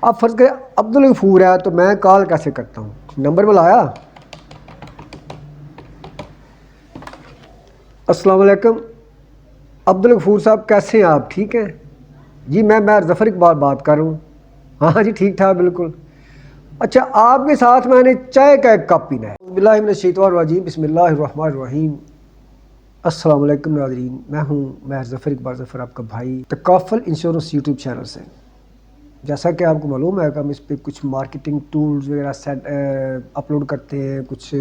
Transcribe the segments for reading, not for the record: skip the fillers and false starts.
آپ فرض کریں عبدالغفور ہے تو میں کال کیسے کرتا ہوں؟ نمبر بلایا۔ السلام علیکم عبدالغفور صاحب، کیسے ہیں آپ؟ ٹھیک ہیں جی، میں ظفر اقبال بات کر رہا ہوں۔ ہاں جی ٹھیک ٹھاک بالکل۔ اچھا، آپ کے ساتھ میں نے چائے کا ایک کپ پینا ہے۔ بسم اللہ من الشیطان الرجیم، بسم اللہ الرحمن الرحیم۔ السلام علیکم ناظرین، میں ہوں ظفر اقبال ظفر، آپ کا بھائی، تکافل انشورنس یوٹیوب چینل سے۔ جیسا کہ آپ کو معلوم ہے کہ ہم اس پہ کچھ مارکیٹنگ ٹولز وغیرہ اپلوڈ کرتے ہیں، کچھ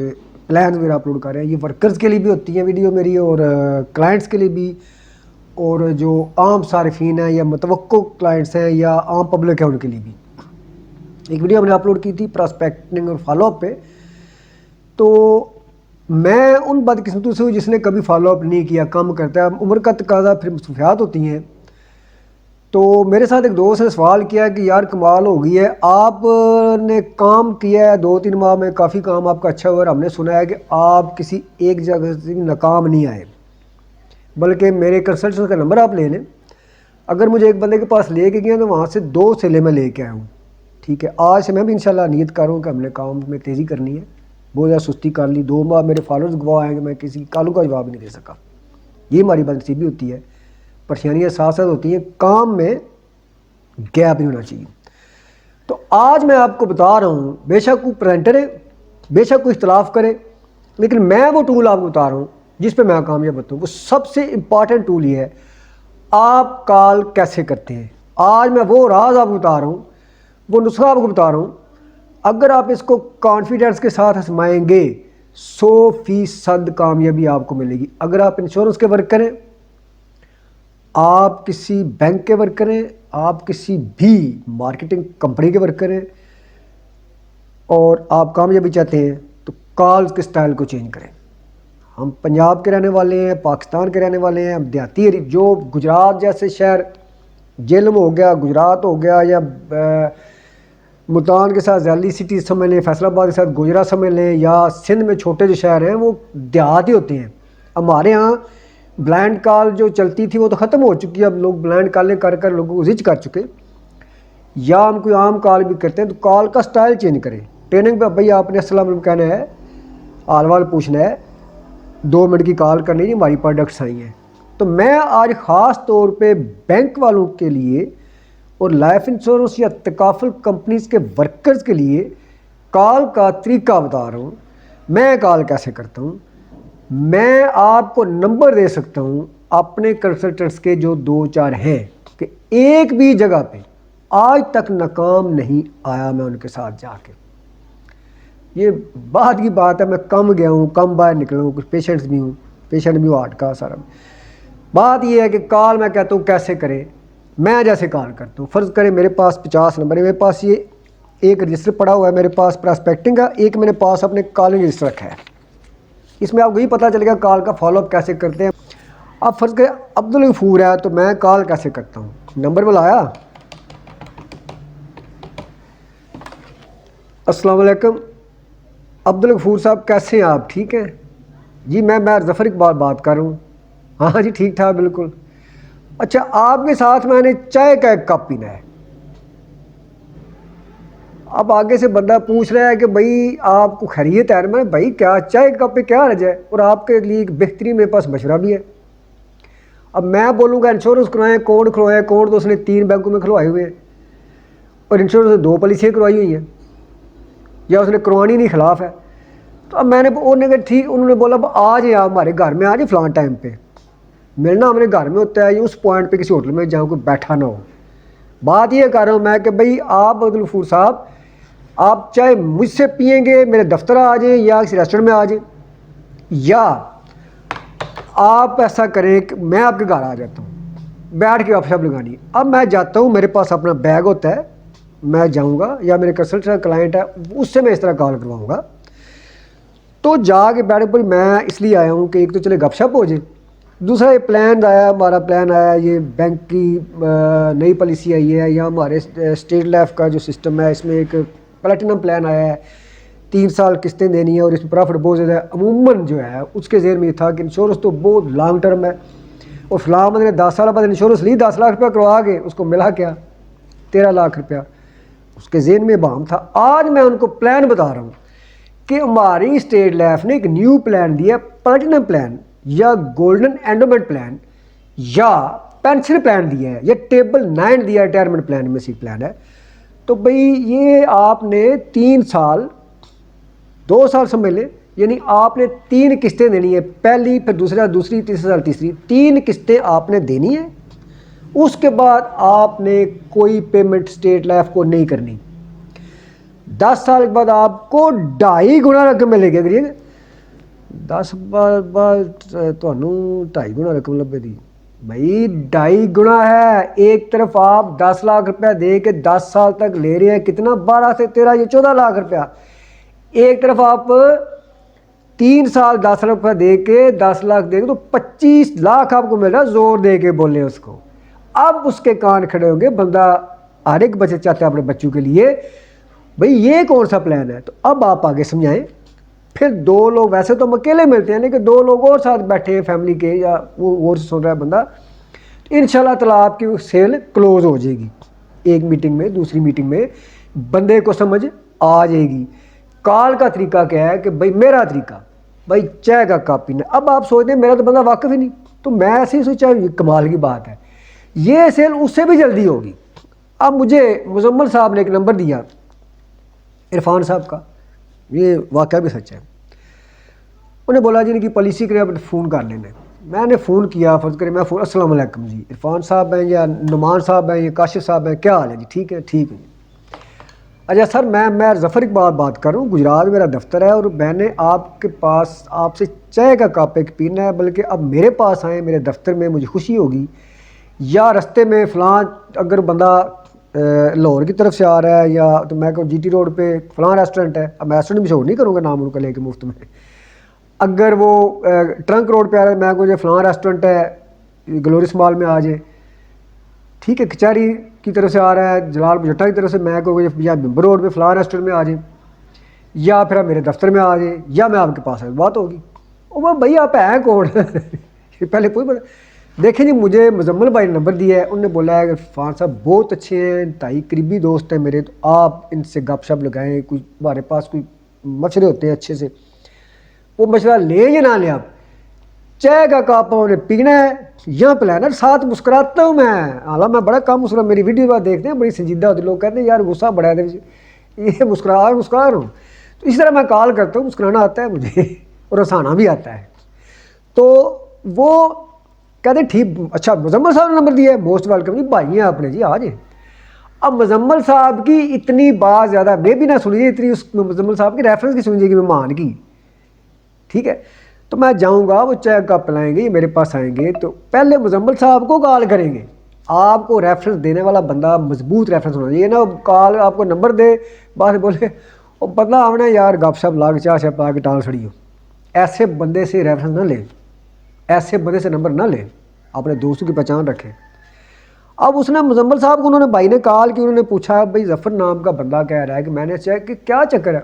پلان وغیرہ اپلوڈ کر رہے ہیں۔ یہ ورکرز کے لیے بھی ہوتی ہیں ویڈیو میری، اور کلائنٹس کے لیے بھی، اور جو عام صارفین ہیں یا متوقع کلائنٹس ہیں یا عام پبلک ہے ان کے لیے بھی۔ ایک ویڈیو ہم نے اپلوڈ کی تھی پراسپیکٹنگ اور فالو اپ پہ، تو میں ان بدقسمتوں سے ہوں جس نے کبھی فالو اپ نہیں کیا، کم کرتا ہے، عمر کا تقاضا، پھر مصروفیات ہوتی ہیں۔ تو میرے ساتھ ایک دوست نے سوال کیا کہ یار کمال ہو گئی ہے، آپ نے کام کیا ہے 2-3 ماہ میں، کافی کام آپ کا اچھا ہوا، اور ہم نے سنا ہے کہ آپ کسی ایک جگہ سے ناکام نہیں آئے، بلکہ میرے کنسلٹنٹ کا نمبر آپ لے لیں۔ اگر مجھے ایک بندے کے پاس لے کے گیا تو وہاں سے 2 سیلے میں لے کے آیا ہوں۔ ٹھیک ہے، آج سے میں بھی انشاءاللہ نیت کر رہا ہوں کہ ہم نے کام میں تیزی کرنی ہے۔ بہت زیادہ سستی کر لی، 2 ماہ میرے فالوورز گواہ ہیں کہ میں کسی کالوں کا جواب نہیں دے سکا۔ یہ ہماری بدنصیبی ہوتی ہے، پریشانیاں ساتھ ساتھ ہوتی ہیں، کام میں گیپ نہیں ہونا چاہیے۔ تو آج میں آپ کو بتا رہا ہوں، بے شک کوئی پریزنٹر ہے، بے شک کوئی اختلاف کرے، لیکن میں وہ ٹول آپ کو بتا رہا ہوں جس پہ میں کامیاب ہوتا ہوں۔ وہ سب سے امپورٹنٹ ٹول یہ ہے، آپ کال کیسے کرتے ہیں۔ آج میں وہ راز آپ کو بتا رہا ہوں، وہ نسخہ آپ کو بتا رہا ہوں، اگر آپ اس کو کانفیڈنس کے ساتھ آزمائیں گے 100% کامیابی آپ کو ملے گی۔ اگر آپ انشورنس کے ورک کریں، آپ کسی بینک کے ورک کریں، آپ کسی بھی مارکیٹنگ کمپنی کے ورک کریں، اور آپ کامیابی چاہتے ہیں تو کالز کے سٹائل کو چینج کریں۔ ہم پنجاب کے رہنے والے ہیں، پاکستان کے رہنے والے ہیں، ہم دیہاتی جو گجرات جیسے شہر، جہلم ہو گیا، گجرات ہو گیا، یا ملتان کے ساتھ ذیلی سٹی سمجھ لیں، فیصل آباد کے ساتھ گجرا سمجھ لیں، یا سندھ میں چھوٹے جو شہر ہیں وہ دیہاتی ہوتے ہیں۔ ہمارے ہاں بلائنڈ کال جو چلتی تھی وہ تو ختم ہو چکی ہے، اب لوگ بلائنڈ کالیں کر کر لوگوں کو زج کر چکے، یا ہم کوئی عام کال بھی کرتے ہیں تو کال کا سٹائل چینج کریں۔ ٹریننگ پہ بھائی آپ نے السلام علیکم کہنا ہے، حال وال پوچھنا ہے، 2 منٹ کی کال کرنی ہے، ہماری پروڈکٹس آئی ہیں۔ تو میں آج خاص طور پہ بینک والوں کے لیے اور لائف انشورنس یا تکافل کمپنیز کے ورکرز کے لیے کال کا طریقہ بتا رہا ہوں، میں کال کیسے کرتا ہوں۔ میں آپ کو نمبر دے سکتا ہوں اپنے کنسلٹنٹس کے جو 2-4 ہیں کہ ایک بھی جگہ پہ آج تک ناکام نہیں آیا میں ان کے ساتھ جا کے۔ یہ بعد کی بات ہے، میں کم گیا ہوں، کم باہر نکلا ہوں، کچھ پیشنٹ بھی ہوں ہارٹ کا سارا۔ بات یہ ہے کہ کال میں کہتا ہوں کیسے کریں۔ میں جیسے کال کرتا ہوں، فرض کریں میرے پاس 50 نمبر ہے، میرے پاس یہ ایک رجسٹر پڑا ہوا ہے، میرے پاس پراسپیکٹنگ کا، ایک میرے پاس اپنے کالنگ رجسٹر رکھا ہے۔ اس میں آپ کو یہ پتہ چلے گا کال کا فالو اپ کیسے کرتے ہیں۔ آپ فرض کریں عبدالغفور ہے تو میں کال کیسے کرتا ہوں۔ نمبر بلایا۔ السلام علیکم عبدالغفور صاحب، کیسے ہیں آپ؟ ٹھیک ہیں جی، میں ظفر اقبال بات کر رہا ہوں۔ ہاں جی ٹھیک ٹھاک بالکل۔ اچھا، آپ کے ساتھ میں نے چائے کا ایک کپ پینا ہے۔ اب آگے سے بندہ پوچھ رہا ہے کہ بھائی آپ کو خیریت ہے؟ میں بھائی کیا چائے کے کپ پہ کیا حرج ہے، اور آپ کے لیے ایک بہترین میرے پاس مشورہ بھی ہے۔ اب میں بولوں گا انشورنس کروائیں، کوڈ کروائیں، کوڈ تو اس نے 3 بینکوں میں کھلوائے ہوئے ہیں، اور انشورنس نے 2 پالیسیاں کروائی ہوئی ہیں، یا اس نے کروانی نہیں، خلاف ہے۔ تو اب میں نے انہوں نے کہا ٹھیک، انہوں نے بولا آ جائیں آپ ہمارے گھر میں، آ جائیں فلان ٹائم پہ ملنا ہمارے گھر میں ہوتا ہے، اس پوائنٹ پہ کسی ہوٹل میں جہاں کوئی بیٹھا نہ ہو۔ بات یہ کر رہا ہوں میں کہ بھائی آپ عبدالغفور صاحب، آپ چاہے مجھ سے پئیں گے میرے دفتر آ جائیں یا کسی ریسٹورنٹ میں آ جائیں، یا آپ ایسا کریں کہ میں آپ کے گھر آ جاتا ہوں، بیٹھ کے گپ شپ لگانی ہے۔ اب میں جاتا ہوں، میرے پاس اپنا بیگ ہوتا ہے، میں جاؤں گا، یا میرے کنسلٹنٹ کلائنٹ ہے اس سے میں اس طرح کال کرواؤں گا، تو جا کے بیٹھ پر میں اس لیے آیا ہوں کہ ایک تو چلے گپ شپ ہو جائے، دوسرا یہ پلان آیا، ہمارا پلان آیا، یہ بینک کی نئی پالیسی آئی ہے، یا ہمارے اسٹیٹ لائف کا جو سسٹم ہے اس میں ایک پلیٹینم پلان آیا ہے، 3 سال قسطیں دینی ہیں، اور اس میں پرافٹ بہت زیادہ ہے۔ عموماً جو ہے اس کے ذہن میں یہ تھا کہ انشورنس تو بہت لانگ ٹرم ہے، اور فلاں بندے نے 10 سال بعد انشورنس لی، 10 لاکھ روپیہ کروا کے اس کو ملا کیا 13 لاکھ روپیہ۔ اس کے ذہن میں ابہام تھا. آج میں ان کو پلان بتا رہا ہوں کہ ہماری اسٹیٹ لائف نے ایک نیو پلان دیا, پلیٹینم پلان یا گولڈن اینڈومنٹ پلان یا پینشن پلان دیا ہے یا ٹیبل 9 دیا ہے, ریٹائرمنٹ پلان میں سے پلان ہے. تو بھئی یہ آپ نے 3 سال 2 سال سمجھ لیں, یعنی آپ نے 3 قسطیں دینی ہے, پہلی پھر دوسری تیسرے سال تیسری, 3 قسطیں آپ نے دینی ہیں. اس کے بعد آپ نے کوئی پیمنٹ اسٹیٹ لائف کو نہیں کرنی. 10 سال کے بعد آپ کو 2.5 گنا رقم ملے گی. اگر یہ 10 بعد تو 2.5 گنا رقم لبے دی بھائی, 2.5 گنا ہے. ایک طرف آپ 10 لاکھ روپیہ دے کے 10 سال تک لے رہے ہیں, کتنا 12 سے 13 یہ 14 لاکھ روپیہ. ایک طرف آپ 3 سال 10 لاکھ روپیہ دے کے 10 لاکھ دے کے تو 25 لاکھ آپ کو مل رہا. زور دے کے بولے اس کو. اب اس کے کان کھڑے ہوں گے, بندہ ہر ایک بچے چاہتا ہے اپنے بچوں کے لیے, بھئی یہ کون سا پلان ہے. تو اب آپ آگے سمجھائیں. پھر 2 لوگ, ویسے تو ہم اکیلے ملتے ہیں لیکن 2 لوگ اور ساتھ بیٹھے ہیں فیملی کے, یا وہ اور سن رہا ہے بندہ, انشاءاللہ تعالیٰ آپ کی سیل کلوز ہو جائے گی. ایک میٹنگ میں, دوسری میٹنگ میں بندے کو سمجھ آ جائے گی. کال کا طریقہ کیا ہے کہ بھئی میرا طریقہ, بھئی چائے کا کپ پینا. اب آپ سوچتے ہیں میرا تو بندہ واقف ہی نہیں, تو میں ایسے ہی سوچا کمال کی بات ہے, یہ سیل اس سے بھی جلدی ہوگی. اب مجھے مزمل صاحب نے ایک نمبر دیا عرفان صاحب کا, یہ واقعہ بھی سچ ہے. انہیں بولا جی ان کی پالیسی کرے, اب فون کر لینا. میں نے فون کیا, فرض کرے میں فون, السلام علیکم جی, عرفان صاحب ہیں یا نعمان صاحب ہیں یا کاشف صاحب ہیں, کیا حال ہے جی, ٹھیک ہے جی. اچھا سر, میں ظفر اقبال بات کر رہا ہوں, گجرات میرا دفتر ہے, اور میں نے آپ کے پاس آپ سے چائے کا کپ ایک پینا ہے, بلکہ اب میرے پاس آئیں میرے دفتر میں, مجھے خوشی ہوگی. یا رستے میں فلاں اگر بندہ لاہور کی طرف سے آ رہا ہے, یا تو میں کہوں جی ٹی روڈ پہ فلاں ریسٹورنٹ ہے, اب میں ریسٹورنٹ مشہور نہیں کروں گا نام ان کا لے کے مفت میں. اگر وہ ٹرنک روڈ پہ آ رہا ہے, میں کہوں جو فلاں ریسٹورنٹ ہے گلورس مال میں آ جائے, ٹھیک ہے. کچہری کی طرف سے آ رہا ہے, جلال بجٹا کی طرف سے, میں کہوں یا ممبر روڈ پہ فلاں ریسٹورنٹ میں آ جائیں, یا پھر آپ میرے دفتر میں آ جائیں, یا میں آپ کے پاس آئیں, بات ہوگی. وہ بھائی آپ ہیں کون پہلے کوئی بتا. دیکھیں جی, مجھے مزمل بھائی نے نمبر دیا ہے, انہوں نے بولا ہے کہ عرفان صاحب بہت اچھے ہیں, انتہائی قریبی دوست ہیں میرے, تو آپ ان سے گپ شپ لگائیں, کوئی ہمارے پاس کوئی مشورے ہوتے ہیں اچھے سے, وہ مشورہ لیں یا نہ لیں. آپ چائے کا کپ انہیں پینا ہے یا پلانا. ساتھ مسکراتا ہوں میں, حالانکہ میں بڑا کم مسکرا, میری ویڈیو بات دیکھتے ہیں بڑی سنجیدہ ہوتی, لوگ کہتے ہیں یار غصہ بڑا ہے, یہ مسکرا رہا ہوں. تو اس طرح میں کال کرتا ہوں, مسکرانا آتا ہے مجھے اور ہنسانا بھی آتا ہے. تو وہ کہتے ہیں ٹھیک, اچھا مزمل صاحب نے نمبر دیا ہے, موسٹ ویلکم جی, بھائی ہیں آپ نے جی, آ جائیں. اب مزمل صاحب کی اتنی بات زیادہ میں بھی نہ سنیے, اتنی اس مزمل صاحب کی ریفرنس کی سنیے کہ مہمان کی, ٹھیک ہے. تو میں جاؤں گا, وہ چائے کپ پلائیں گے, میرے پاس آئیں گے, تو پہلے مزمل صاحب کو کال کریں گے. آپ کو ریفرنس دینے والا بندہ مضبوط ریفرنس ہونا چاہیے, نا کال آپ کو نمبر دے بعد بولے وہ بندہ آنا یار گپ شپ لا کے چاہ شپ آ کے ٹال چھڑی ہو. ایسے بندے سے ریفرنس نہ لیں, ایسے بندے سے نمبر نہ لیں, اپنے دوستوں کی پہچان رکھیں. اب اس نے مزمل صاحب کو, انہوں نے بھائی نے کال کی, انہوں نے پوچھا بھائی ظفر نام کا بندہ کہہ رہا ہے کہ میں نے چیک کہ کیا چکر ہے,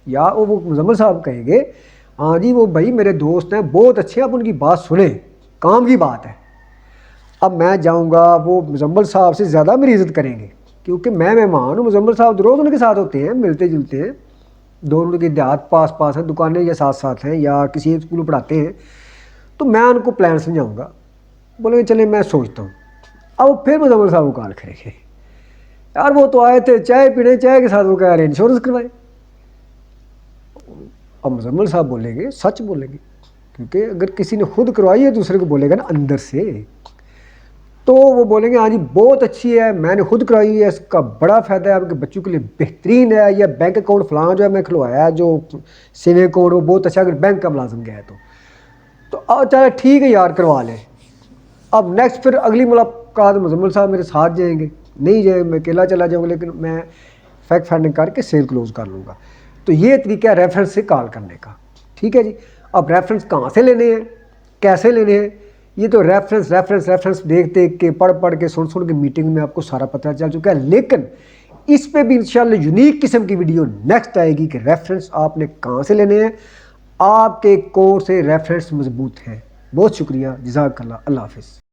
یا وہ مزمل صاحب کہیں گے ہاں جی وہ بھائی میرے دوست ہیں بہت اچھے, آپ ان کی بات سنیں, کام کی بات ہے. اب میں جاؤں گا, وہ مزمل صاحب سے زیادہ میری عزت کریں گے, کیونکہ میں مہمان ہوں, مزمل صاحب روز ان کے ساتھ ہوتے ہیں, ملتے جلتے ہیں, دونوں کے دیہات پاس ہیں, دکانیں یا ساتھ ہیں, یا کسی اسکول میں پڑھاتے ہیں. تو میں ان کو پلان سمجھاؤں گا, بولیں گے چلیں میں سوچتا ہوں. اب پھر مزمل صاحب کو کال کریں گے, یار وہ تو آئے تھے چائے پینے, چائے کے ساتھ وہ کہہ رہے ہیں انشورنس کروائے. اب مزمل صاحب بولیں گے, سچ بولیں گے, کیونکہ اگر کسی نے خود کروائی ہے دوسرے کو بولے گا نا اندر سے, تو وہ بولیں گے ہاں جی بہت اچھی ہے, میں نے خود کرائی ہے, اس کا بڑا فائدہ ہے, آپ کے بچوں کے لیے بہترین ہے, یا بینک اکاؤنٹ فلاں جو ہے میں کھلوایا ہے, جو سیونگ اکاؤنٹ وہ بہت اچھا, اگر بینک کا ملازم گیا ہے تو چلے ٹھیک ہے یار کروا لیں. اب نیکسٹ پھر اگلی ملاقات مزمل صاحب میرے ساتھ جائیں گے, نہیں جائیں میں اکیلا چلا جاؤں گا, لیکن میں فیکٹ فائنڈنگ کر کے سیل کلوز کر لوں گا. تو یہ طریقہ ہے ریفرنس سے کال کرنے کا, ٹھیک ہے جی. اب ریفرنس کہاں سے لینے ہیں, کیسے لینے ہیں, یہ تو ریفرنس دیکھ کے پڑھ کے سن کے میٹنگ میں آپ کو سارا پتہ چل چکا ہے. لیکن اس پہ بھی انشاءاللہ یونیک قسم کی ویڈیو نیکسٹ آئے گی کہ ریفرنس آپ نے کہاں سے لینے ہیں, آپ کے کون سے ریفرنس مضبوط ہیں. بہت شکریہ, جزاک اللہ, اللہ حافظ.